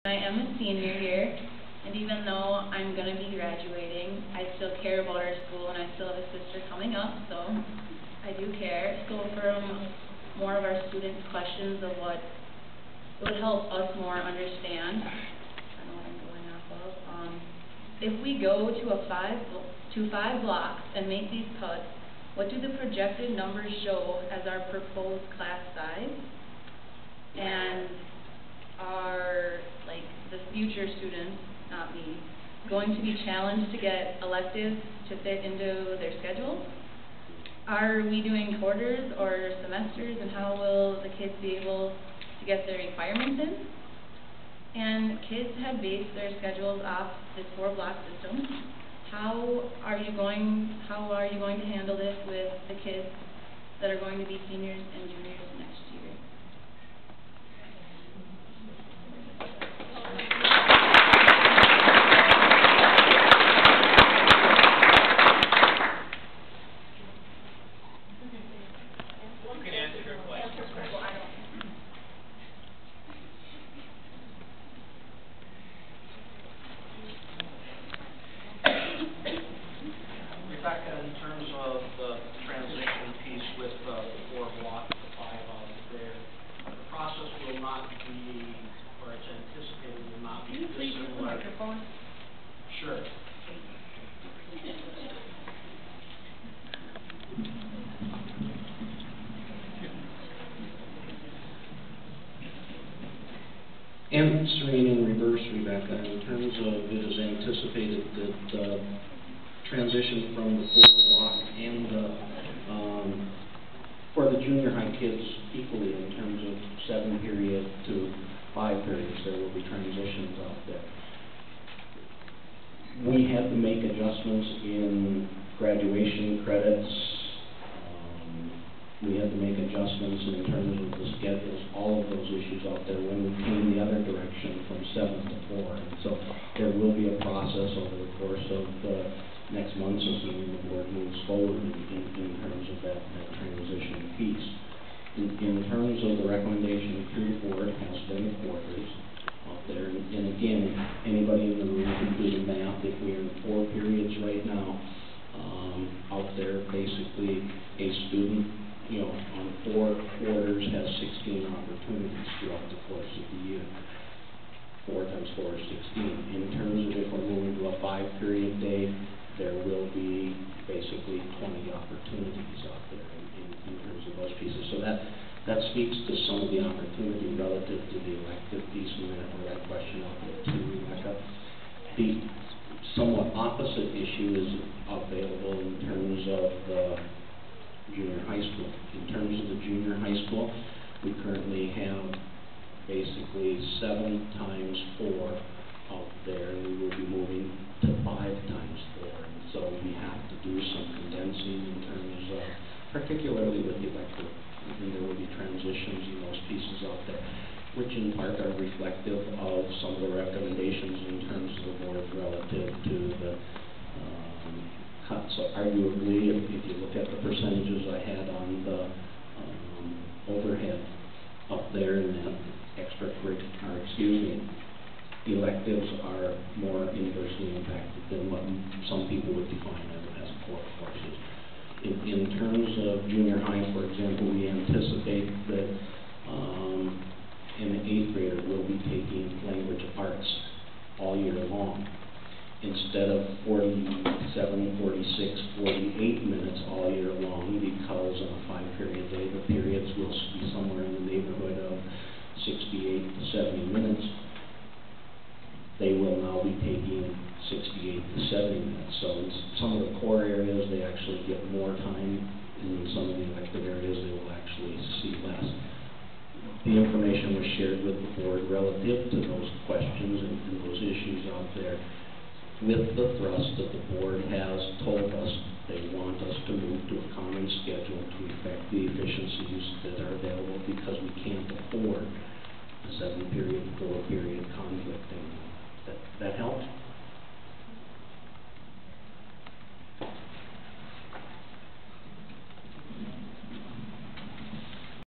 I am a senior here, and even though I'm going to be graduating, I still care about our school, and I still have a sister coming up, so I do care. So from more of our students' questions of what would help us more understand, I know what I'm going off of, if we go to five blocks and make these cuts, what do the projected numbers show as our proposed class size? And are, like, the future students, not me, going to be challenged to get electives to fit into their schedule? Are we doing quarters or semesters, and how will the kids be able to get their requirements in? And kids have based their schedules off this 4-block system. How are you going to handle this with the kids that are going to be seniors and juniors next year? Rebecca, in terms of the transition piece with the 4-block, the 5 out there, the process will not be, or it's anticipated will not be. Can you please use the microphone? Sure. Answering in reverse, Rebecca, in terms of it is anticipated that transition from the 4-block and for the junior high kids equally in terms of 7-period to 5 periods, there will be transitions out there. We had to make adjustments in graduation credits. We had to make adjustments in terms of the schedules, all of those issues out there when we came the other direction from 7 to 4. And so there will be a process over the course of the next month, assuming the board moves forward in terms of that transition piece. In terms of the recommendation to the board has been quarters out there. And again, anybody in the room can do the math. If we're in 4 periods right now, out there, basically a student, on 4 quarters has 16 opportunities throughout the course of the year. 4 times 4 is 16. In terms of if we're moving to a 5-period day, there will be basically 20 opportunities out there in terms of those pieces. So that speaks to some of the opportunity relative to the elective piece and that question out there too, Rebecca. The somewhat opposite issue is available in terms of the junior high school. In terms of the junior high school, we currently have basically 7 times 4 out there, and we will be moving to 5 times 4. And so we have to do some condensing in terms of, particularly with the elective, and there will be transitions in those pieces out there, which in part are reflective of some of the recommendations in terms of the board relative to the cut. So arguably, if you look at the percentages I had on the overhead up there in that electives are more inversely impacted than what some people would define as core courses. In terms of junior high, for example, we anticipate that an 8th grader will be taking language arts all year long. Instead of 47, 46, 48 minutes all year long, because on a 5-period day, the periods will be somewhere in the neighborhood of 68 to 70 minutes. They will now be taking 68 to 70 minutes. So in some of the core areas, they actually get more time, and in some of the elective areas, they will actually see less. The information was shared with the board relative to those questions and those issues out there, with the thrust that the board has told us they want us to move to a common schedule to effect the efficiencies that are available, because we can't afford a 7-period, 4-period conflict anymore. That helps?